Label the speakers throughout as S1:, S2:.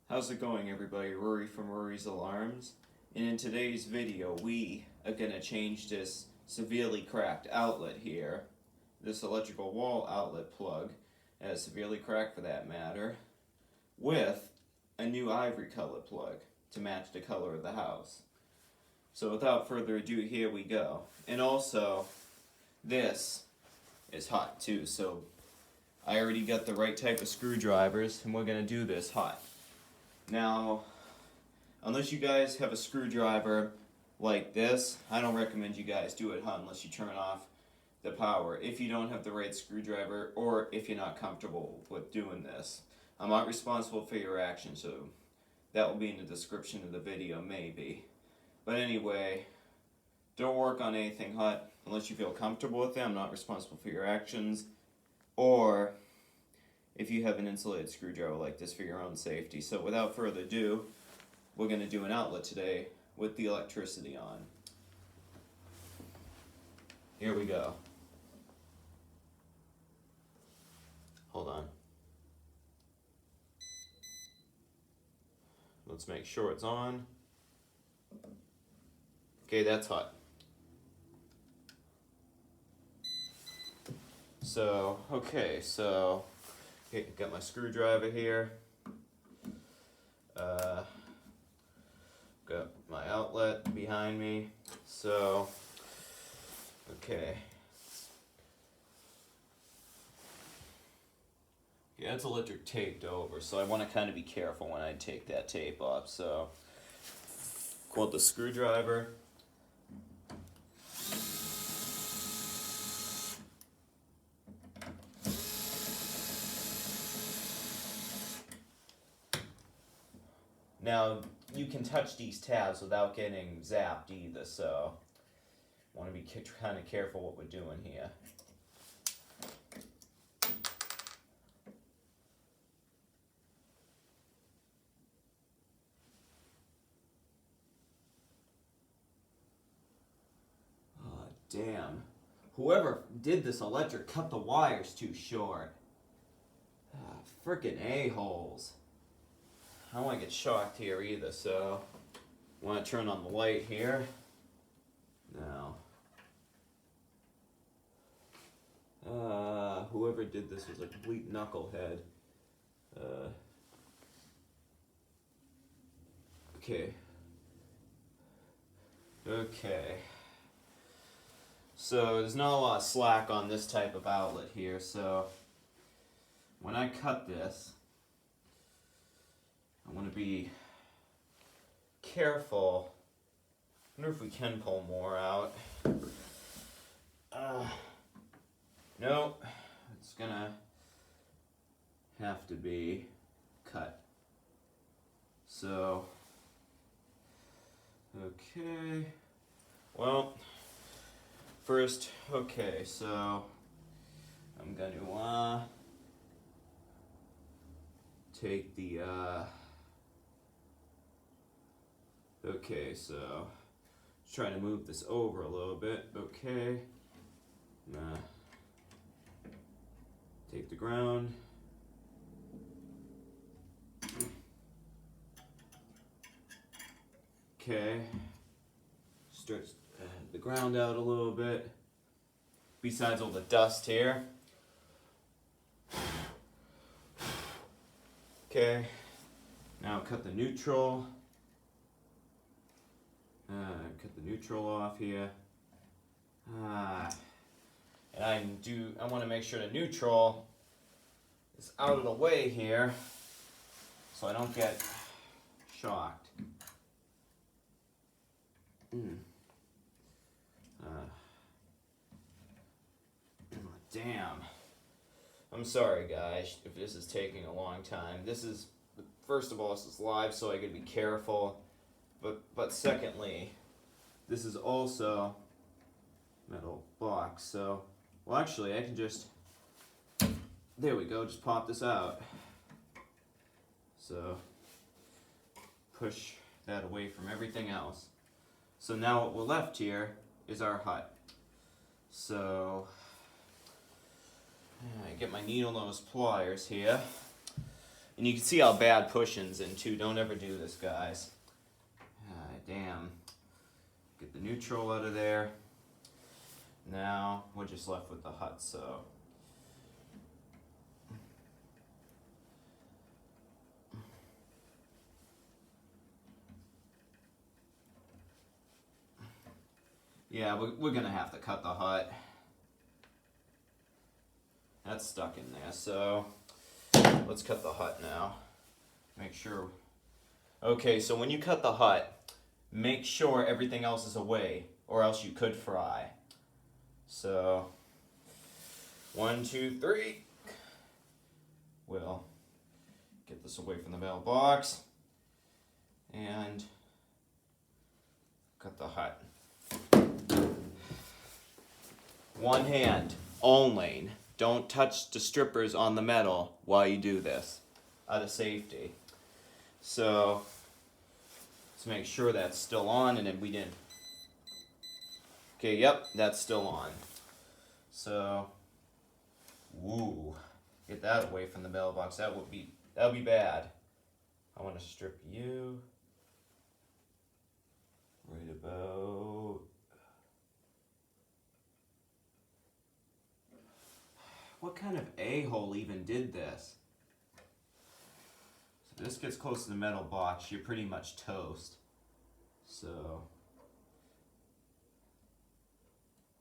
S1: How's it going, everybody? Rory from Rory's Alarms, and in today's video we are going to change this severely cracked outlet here, this electrical wall outlet plug, severely cracked for that matter, with a new ivory color plug to match the color of the house. So without further ado, here we go. And also, this is hot too, so I already got the right type of screwdrivers, and we're going to do this hot. Now, unless you guys have a screwdriver like this, I don't recommend you guys do it hot unless you turn off the power. If you don't have the right screwdriver, or if you're not comfortable with doing this. I'm not responsible for your actions, so that will be in the description of the video, maybe. But anyway, don't work on anything hot unless you feel comfortable with it. I'm not responsible for your actions. Or if you have an insulated screwdriver like this for your own safety. So without further ado, we're going to do an outlet today with the electricity on. Here we go. Hold on. Let's make sure it's on. Okay, that's hot. So, got my screwdriver here. Got my outlet behind me. So, okay. Yeah, it's electric taped over, so I want to kind of be careful when I take that tape off. So, pull out the screwdriver. Now, you can touch these tabs without getting zapped either, so want to be kind of careful what we're doing here. Oh, damn. Whoever did this electric cut the wires too short. Frickin' a-holes. I don't want to get shocked here either, so I want to turn on the light here. Now, whoever did this was a complete knucklehead. Okay. So there's not a lot of slack on this type of outlet here, so when I cut this, I want to be careful. I wonder if we can pull more out. No, it's gonna have to be cut. So, okay. Well, first, okay, so I'm gonna take the okay, so trying to move this over a little bit. Okay. Take the ground. Okay. Stretch the ground out a little bit. Besides all the dust here. Okay. Now cut the neutral. Cut the neutral off here. And I want to make sure the neutral is out of the way here so I don't get shocked. Damn. I'm sorry, guys, if this is taking a long time. First of all, this is live, so I gotta be careful. But secondly, this is also metal box, so, well, actually, I can just, there we go, just pop this out. So, push that away from everything else. So now what we're left here is our hut. So, I get my needle nose pliers here. And you can see how bad pushing's in too. Don't ever do this, guys. Damn. Get the neutral out of there. Now we're just left with the hut, so. Yeah, we're gonna have to cut the hut. That's stuck in there, so let's cut the hut now. Make sure. Okay, so when you cut the hut, make sure everything else is away, or else you could fry. So, 1, 2, 3. We'll get this away from the mailbox and cut the hut. One hand only. Don't touch the strippers on the metal while you do this, out of safety. So, let's make sure that's still on, and then we didn't. Okay, yep, that's still on. So, woo, get that away from the mailbox. That would be bad. I want to strip you right about. What kind of a-hole even did this? So this gets close to the metal box, you're pretty much toast. So,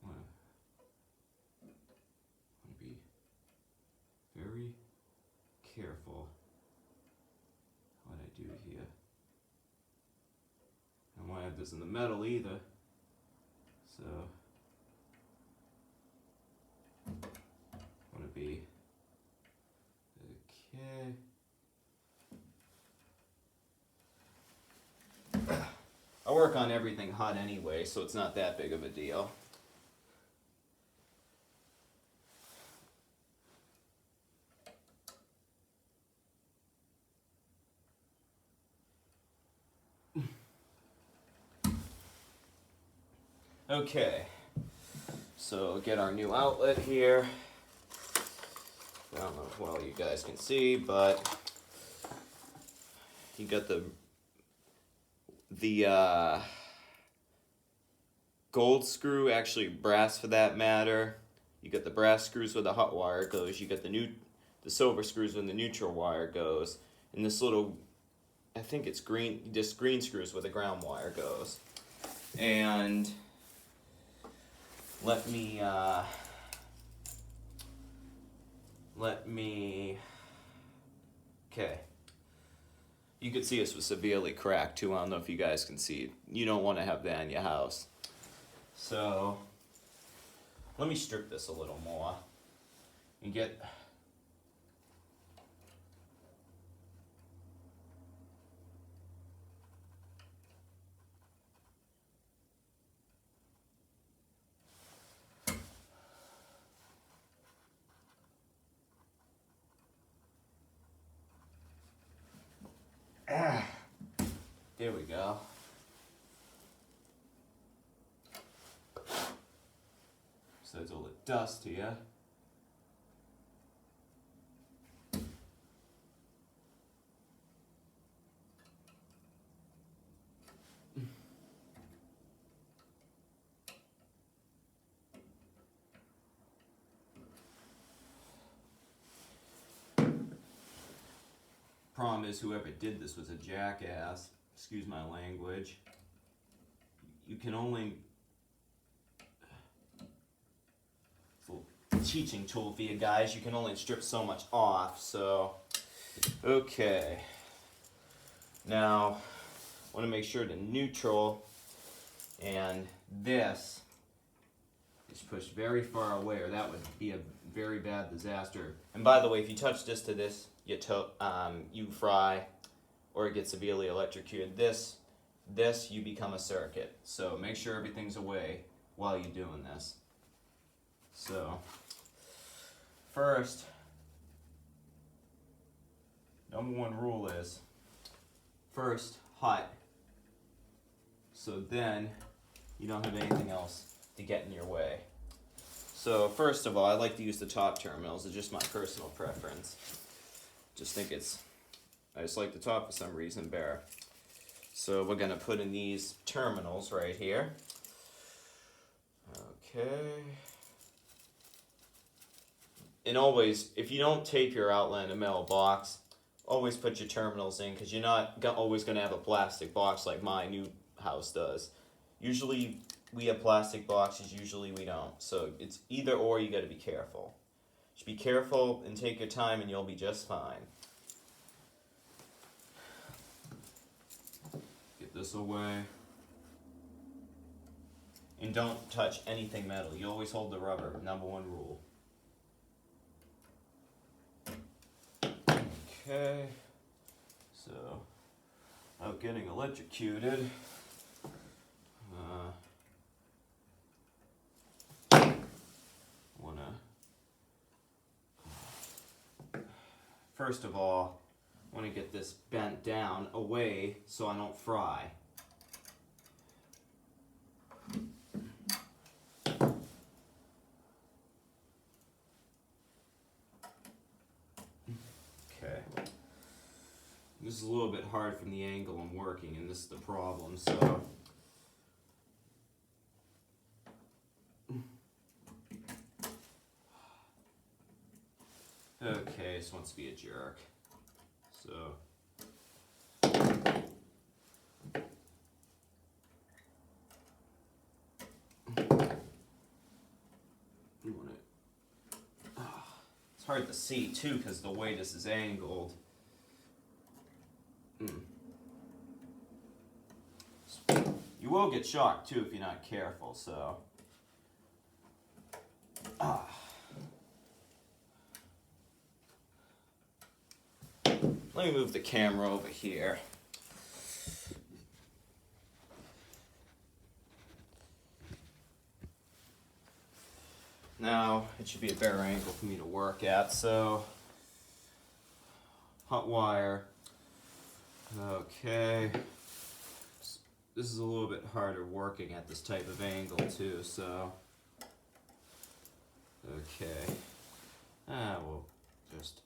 S1: I want to be very careful what I do here. I don't want to have this in the metal either. So, want to be okay. I work on everything hot anyway, so it's not that big of a deal. Okay, so get our new outlet here. I don't know if well you guys can see, but you got the gold screw, actually brass for that matter. You got the brass screws where the hot wire goes. You got the silver screws when the neutral wire goes, and this little, I think it's green, just green screws where the ground wire goes. And let me, okay. You can see this was severely cracked too. I don't know if you guys can see. You don't want to have that in your house. So, let me strip this a little more and get there we go. So there's all the dust here. Problem is, whoever did this was a jackass. Excuse my language. You can only... It's a teaching tool for you guys. You can only strip so much off, so... Okay. Now, I want to make sure the neutral and this is pushed very far away, or that would be a very bad disaster. And by the way, if you touch this to this, you fry, or it gets severely electrocuted. This you become a circuit. So make sure everything's away while you're doing this. So first, number one rule is first hot. So then you don't have anything else to get in your way. So first of all, I like to use the top terminals. It's just my personal preference. Just think it's I just like the top for some reason better. So we're gonna put in these terminals right here. Okay. And always, if you don't tape your outlet in a metal box, always put your terminals in, because you're not always going to have a plastic box like my new house does. Usually we have plastic boxes, usually we don't. So it's either or, you got to be careful. Just be careful and take your time and you'll be just fine. Get this away. And don't touch anything metal. You always hold the rubber, number one rule. Okay, so without getting electrocuted, first of all, I want to get this bent down away so I don't fry. Okay. This is a little bit hard from the angle I'm working, and this is the problem, so. Okay, this wants to be a jerk. So. It's hard to see too because the way this is angled. You will get shocked too if you're not careful, so. Let me move the camera over here. Now, it should be a better angle for me to work at, so. Hot wire. Okay. This is a little bit harder working at this type of angle too, so. Okay. We'll just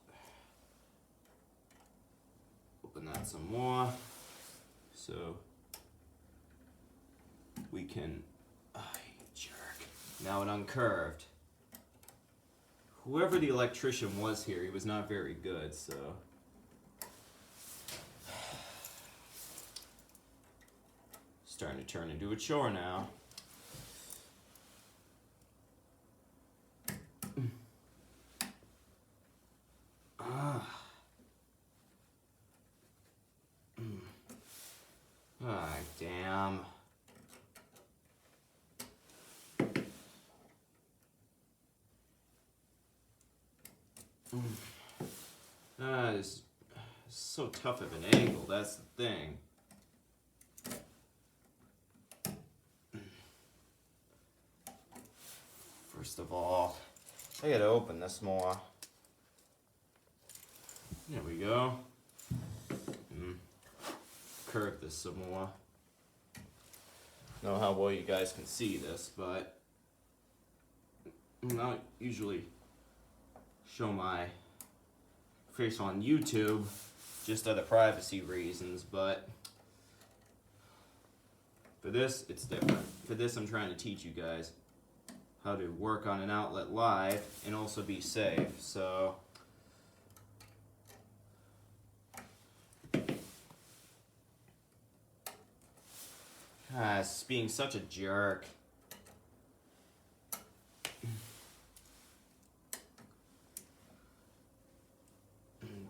S1: open that some more so we can, you jerk. Now it uncurved. Whoever the electrician was here, he was not very good, so. Starting to turn into a chore now. Damn. It's so tough of an angle, that's the thing. First of all, I gotta open this more. There we go. Curve this some more. I don't know how well you guys can see this, but I don't usually show my face on YouTube just out of privacy reasons, but for this, it's different. For this, I'm trying to teach you guys how to work on an outlet live and also be safe, so. It's being such a jerk.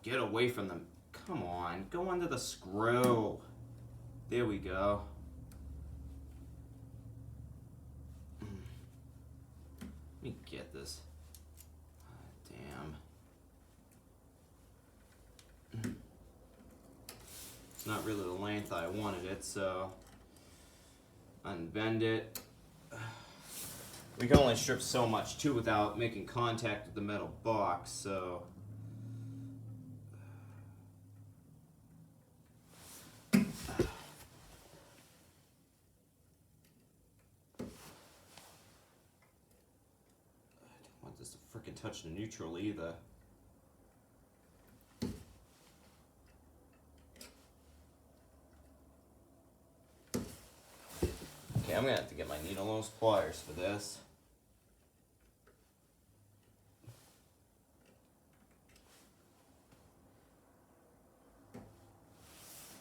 S1: Get away from them. Come on, go under the screw. There we go. Let me get this. Damn. It's not really the length I wanted it, so. Unbend it. We can only strip so much too without making contact with the metal box, so. I don't want this to frickin' touch the neutral either. I'm gonna have to get my needle nose pliers for this.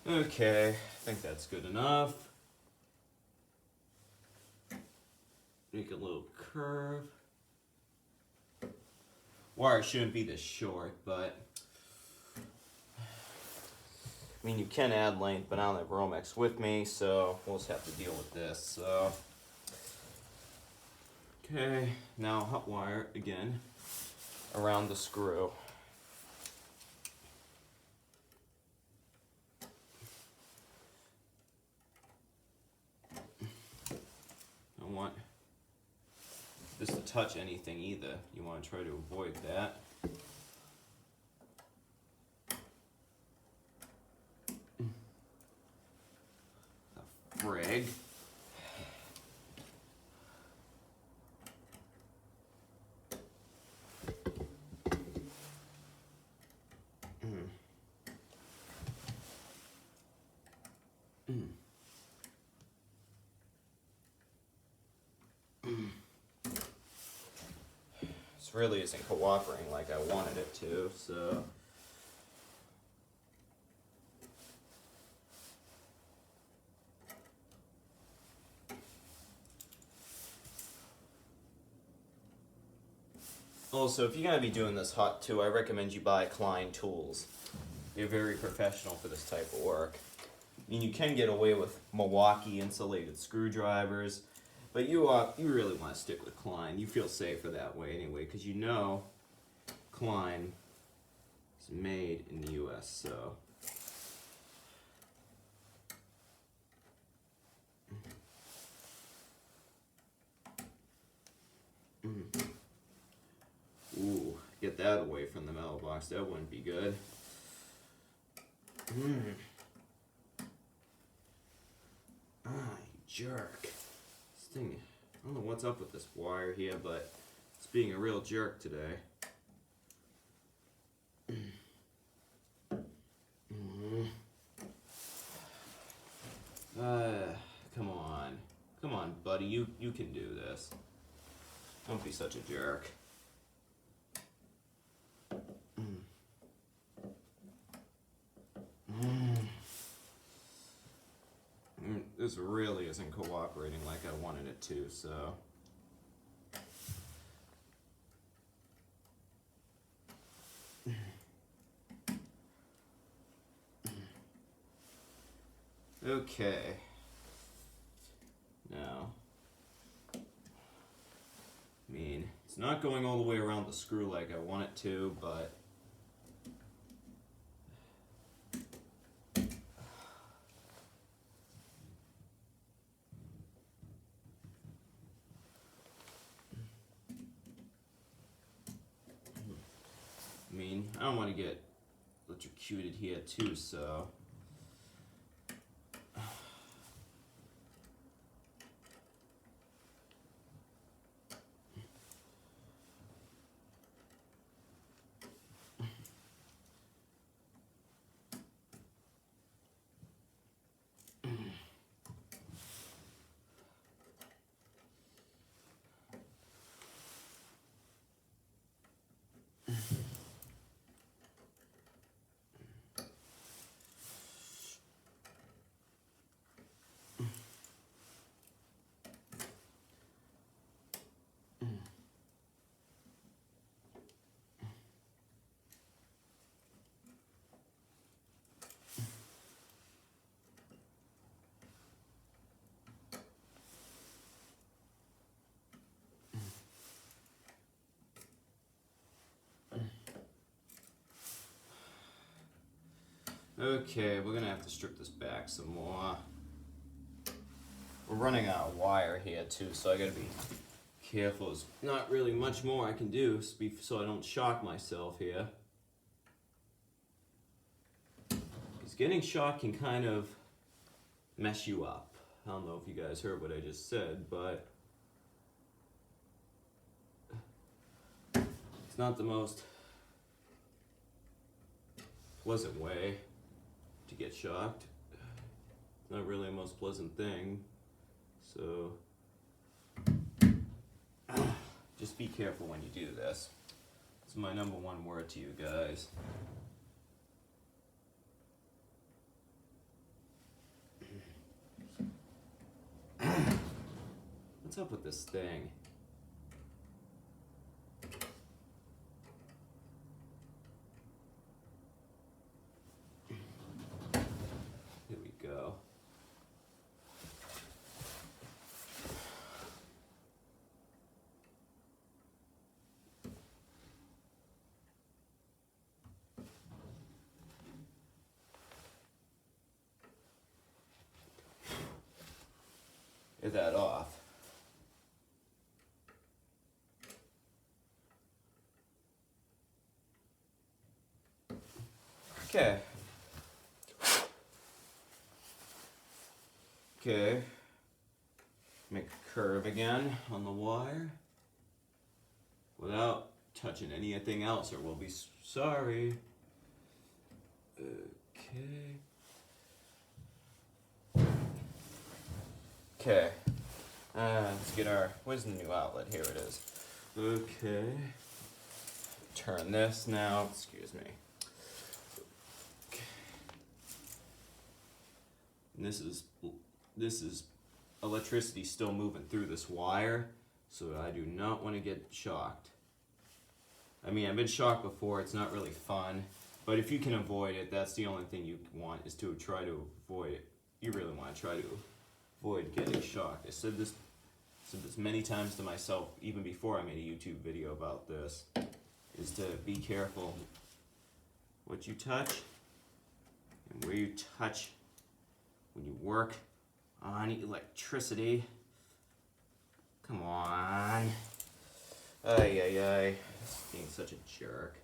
S1: Okay, I think that's good enough. Make a little curve. Wire shouldn't be this short, but I mean, you can add length, but I don't have Romex with me, so we'll just have to deal with this. So, okay, now hot wire again around the screw. Don't want this to touch anything either. You want to try to avoid that. Frig. This really isn't cooperating like I wanted it to, so. Also, if you're going to be doing this hot too, I recommend you buy Klein tools. They're very professional for this type of work. I mean, you can get away with Milwaukee insulated screwdrivers, but you really want to stick with Klein. You feel safer that way anyway, because you know Klein is made in the US, so. Ooh, get that away from the metal box. That wouldn't be good. Ah, you jerk. This thing, I don't know what's up with this wire here, but it's being a real jerk today. Come on. Come on, buddy. You can do this. Don't be such a jerk. This really isn't cooperating like I wanted it to, so. Okay. Now, I mean, it's not going all the way around the screw like I want it to, but I don't want to get electrocuted here too, so. Okay, we're gonna have to strip this back some more. We're running out of wire here too, so I gotta be careful. There's not really much more I can do so I don't shock myself here. Because getting shocked can kind of mess you up. I don't know if you guys heard what I just said, but it's not the most pleasant way to get shocked. Not really the most pleasant thing. So just be careful when you do this. It's my number one word to you guys. What's up with this thing? Here we go. Get that off. Okay. Okay. Make a curve again on the wire without touching anything else, or we'll be sorry. Okay. Okay. Let's get our, where's the new outlet? Here it is. Okay. Turn this now, excuse me. Okay. And this is electricity still moving through this wire, so I do not want to get shocked. I mean, I've been shocked before, it's not really fun, but if you can avoid it, that's the only thing you want, is to try to avoid it. You really want to try to avoid getting shocked. I said this many times to myself, even before I made a YouTube video about this, is to be careful what you touch and where you touch when you work on electricity. Come on. Ay, ay, ay. Being such a jerk.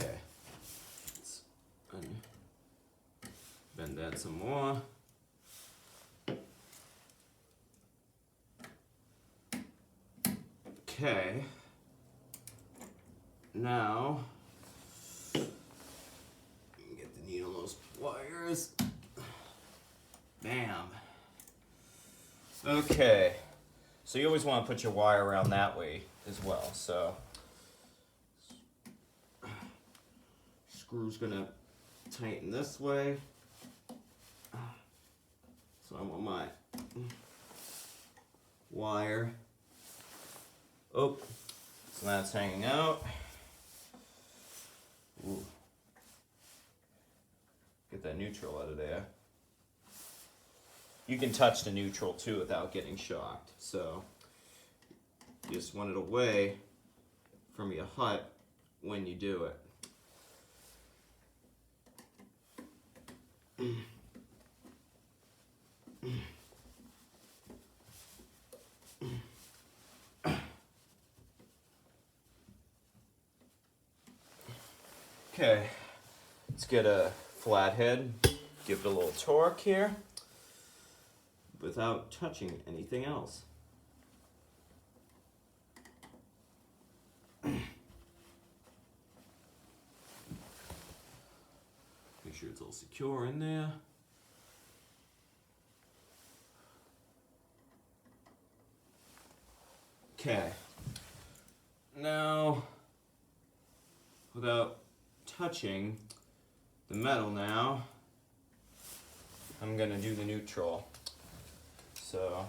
S1: Okay. Let's bend that some more. Okay. Now, get the needle on those pliers. Bam. Okay. So you always want to put your wire around that way as well. So screw's gonna tighten this way. So I want my wire. Oh, so that's hanging out. Ooh. Get that neutral out of there. You can touch the neutral too without getting shocked. So you just want it away from your hut when you do it. Okay, let's get a flathead, give it a little torque here without touching anything else. Make sure it's all secure in there. Okay, now without touching the metal now, I'm gonna do the neutral. So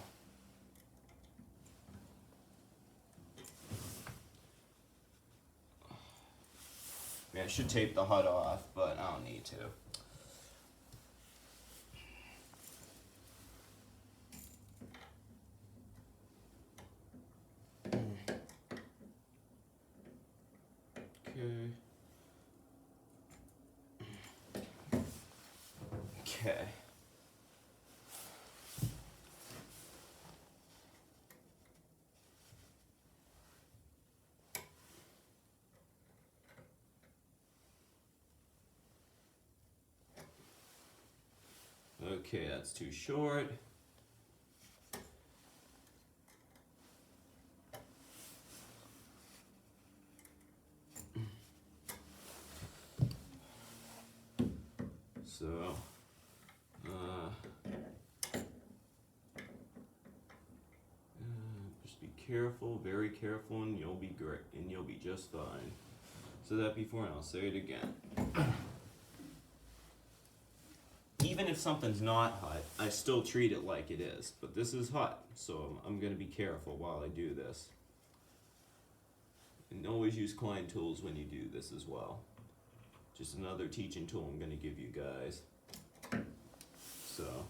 S1: I should tape the hut off, but I don't need to. Okay. Okay. Okay, that's too short. So, just be careful, very careful, and you'll be great, and you'll be just fine. So that before, and I'll say it again. Even if something's not hot, I still treat it like it is. But this is hot, so I'm going to be careful while I do this. And always use Klein tools when you do this as well. Just another teaching tool I'm going to give you guys. So,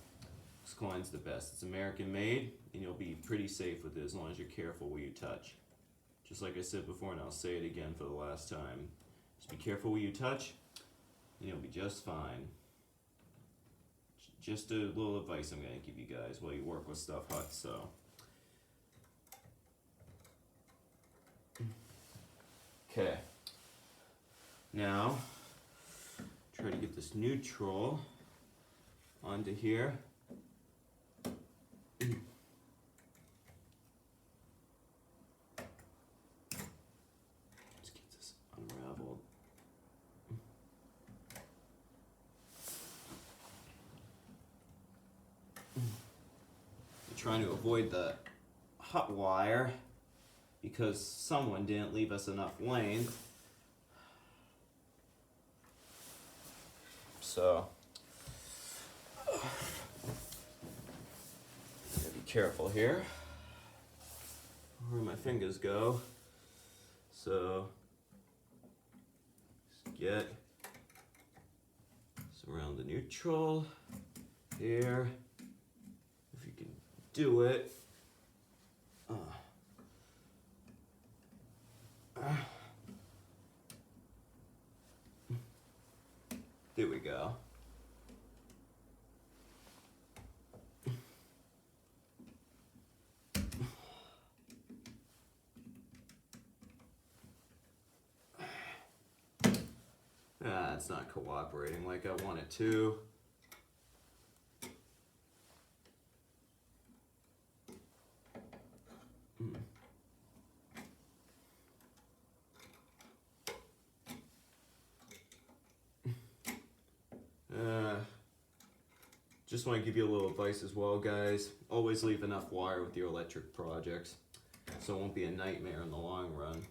S1: this Klein's the best. It's American made, and you'll be pretty safe with it as long as you're careful where you touch. Just like I said before, and I'll say it again for the last time. Just be careful where you touch, and you'll be just fine. Just a little advice I'm going to give you guys while you work with stuff hot, so. Okay. Now, try to get this neutral onto here. Let's get this unraveled. Trying to avoid the hot wire because someone didn't leave us enough length. So, gotta be careful here where my fingers go. So, just surround the neutral here. If you can do it. There we go. It's not cooperating like I want it to. Just want to give you a little advice as well, guys. Always leave enough wire with your electric projects so it won't be a nightmare in the long run.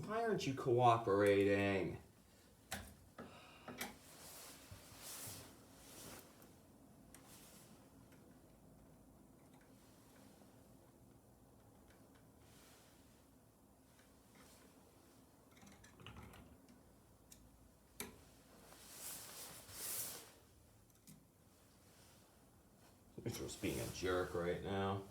S1: Why aren't you cooperating? Mitchell's being a jerk right now.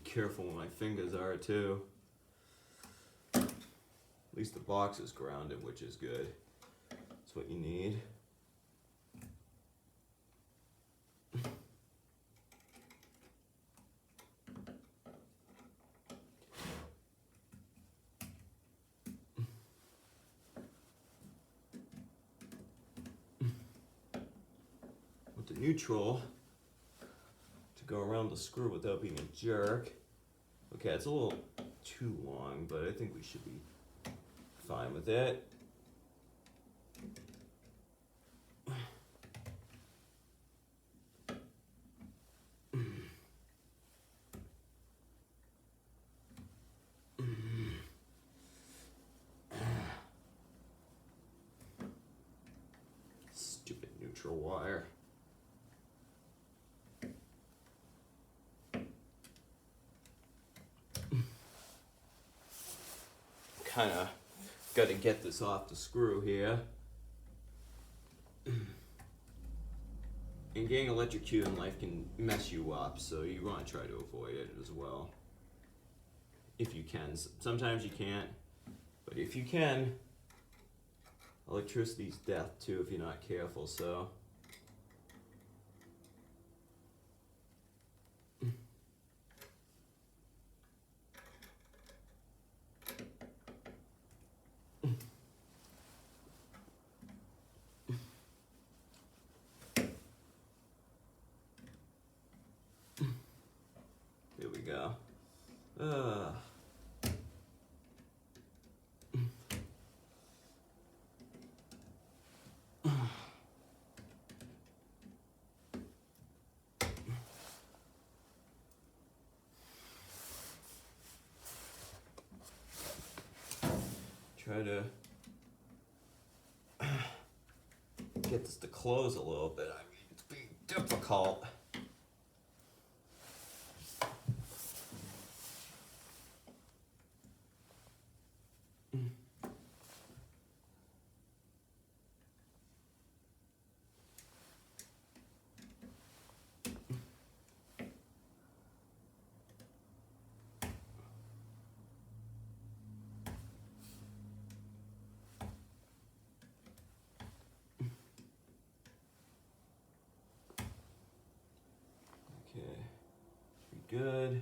S1: Careful where my fingers are too. At least the box is grounded, which is good. That's what you need. With the neutral to go around the screw without being a jerk. Okay, it's a little too long, but I think we should be fine with it. Stupid neutral wire. Kind of got to get this off the screw here. And getting electrocuted in life can mess you up, so you want to try to avoid it as well. If you can. Sometimes you can't, but if you can, electricity's death too if you're not careful, so. Here we go. Try to get this to close a little bit. I mean, it's being difficult. Good.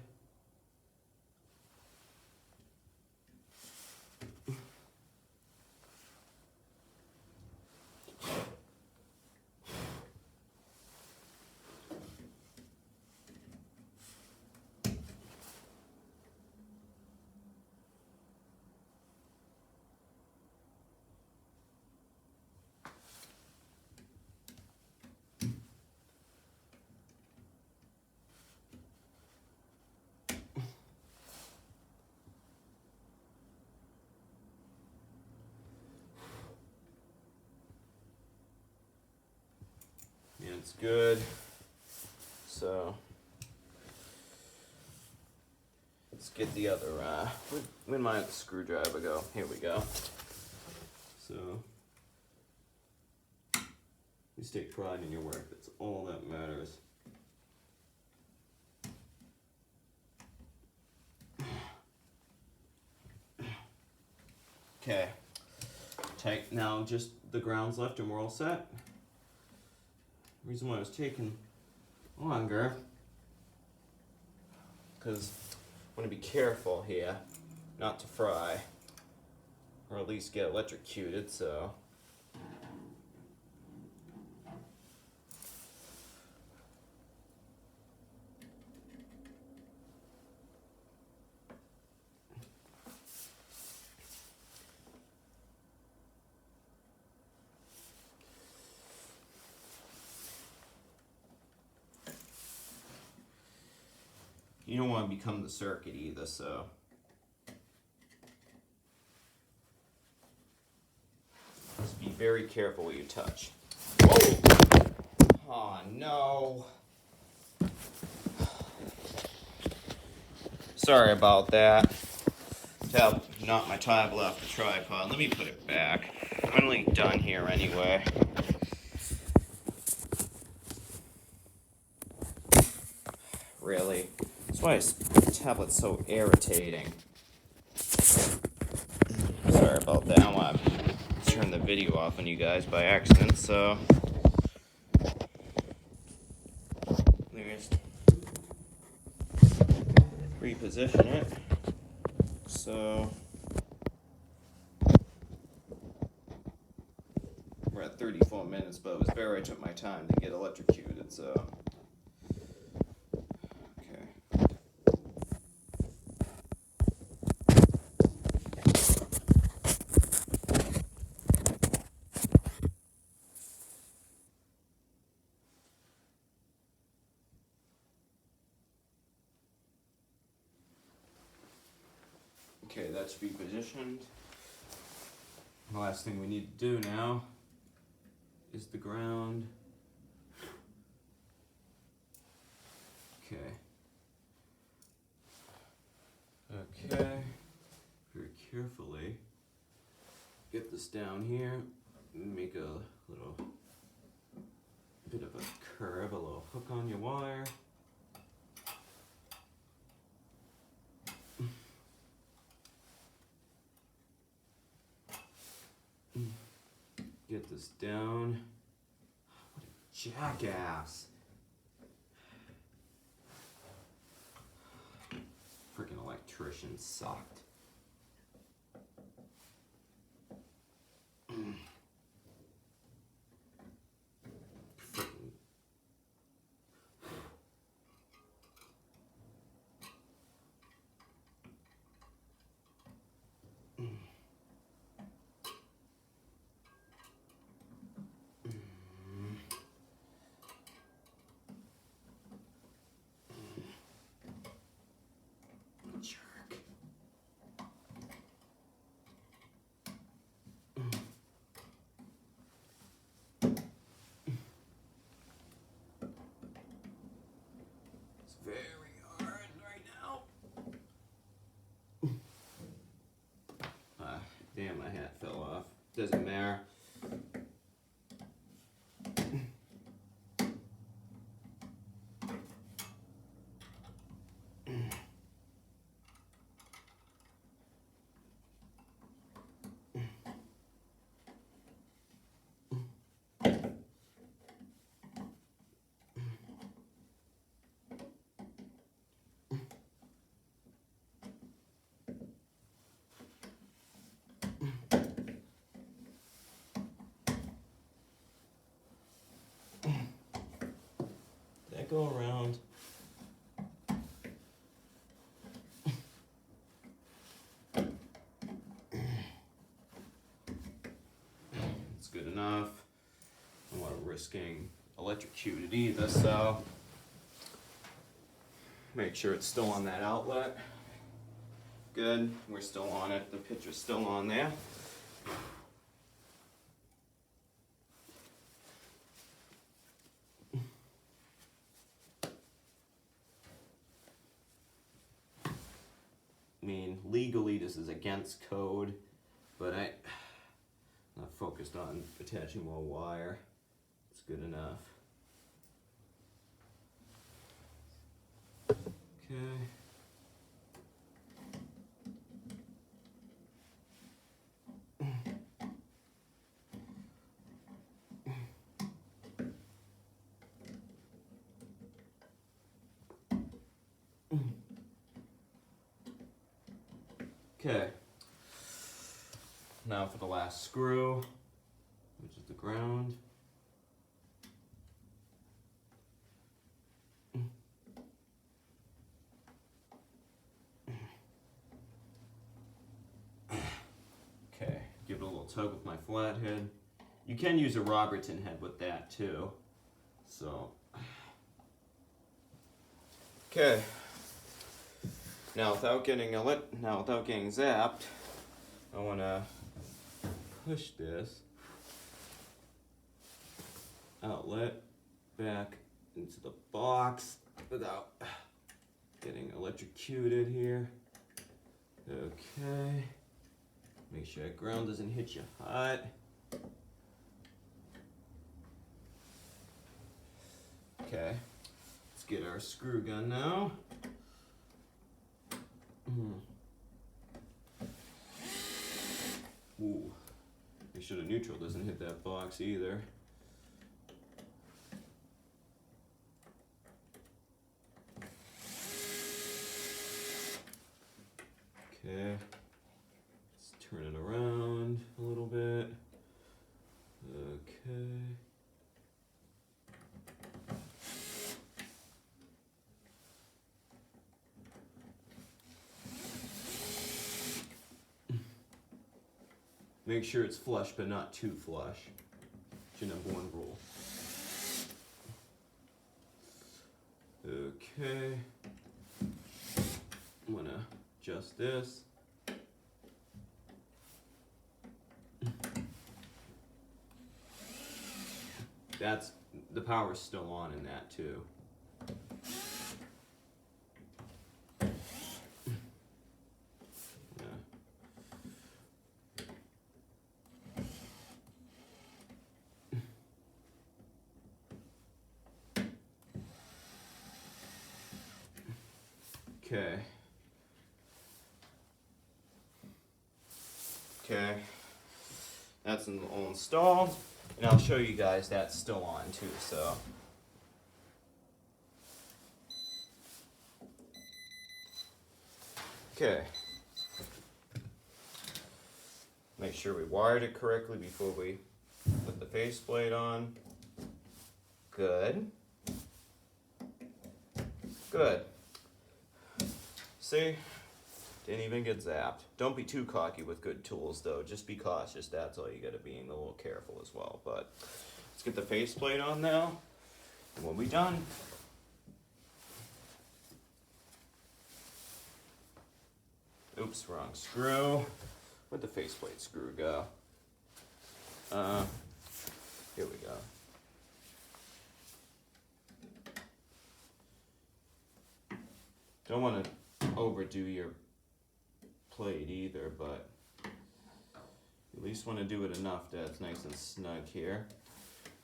S1: It's good. So let's get the other where'd my screwdriver go? Here we go. So just take pride in your work. That's all that matters. Okay. Take now just the ground's left and we're all set. Reason why it was taking longer, because I want to be careful here not to fry, or at least get electrocuted, so. You don't want to become the circuit either, so. Just be very careful what you touch. Whoa! Oh no. Sorry about that. Knocked my tablet off the tripod. Let me put it back. I'm finally done here anyway. Really? That's why this tablet's so irritating. Sorry about that. I want to turn the video off on you guys by accident, so. Let me just reposition it. So. We're at 34 minutes, but it was very I took my time to get electrocuted, so. Okay, that should be positioned. The last thing we need to do now is the ground. Okay. Okay. Very carefully get this down here and make a little Bit of a curve, a little hook on your wire. Get this down. What a jackass. Freaking electrician sucked. Damn, my hat fell off. Doesn't matter. Go around. It's good enough. I don't want to risking electrocuted either, so make sure it's still on that outlet. Good, we're still on it. The picture's still on there. I mean, legally this is against code, but I'm not focused on attaching more wire. It's good enough. Okay. Okay, now for the last screw, which is the ground. Okay, give it a little tug with my flathead. You can use a Robertson head with that too. So, okay. Now without getting zapped, I want to push this outlet back into the box without getting electrocuted here. Okay. Make sure that ground doesn't hit you hot. Okay. Let's get our screw gun now. Ooh. Make sure the neutral doesn't hit that box either. Okay. Let's turn it around a little bit. Okay. Make sure it's flush, but not too flush. It's your number one rule. Okay. I'm gonna adjust this. That's, the power's still on in that too. Okay. Okay. That's all installed. And I'll show you guys that's still on too, so. Okay. Make sure we wired it correctly before we put the faceplate on. Good. Good. See? Didn't even get zapped. Don't be too cocky with good tools though. Just be cautious. That's all you gotta be, and a little careful as well. But let's get the faceplate on now, and we'll be done. Oops, wrong screw. Where'd the faceplate screw go? Here we go. Don't want to overdo your plate either, but at least want to do it enough that it's nice and snug here,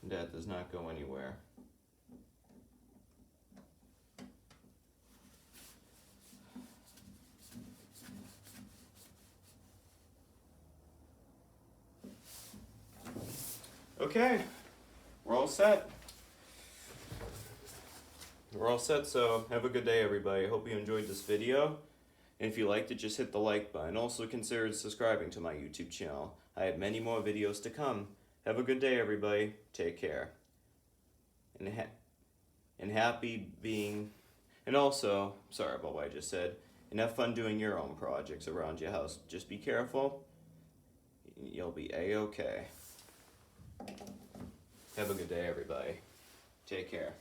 S1: and that does not go anywhere. Okay, we're all set. We're all set, so have a good day, everybody. Hope you enjoyed this video. And if you liked it, just hit the like button. Also consider subscribing to my YouTube channel. I have many more videos to come. Have a good day, everybody. Take care. And happy being... And also, sorry about what I just said. And have fun doing your own projects around your house. Just be careful. You'll be A-okay. Have a good day, everybody. Take care.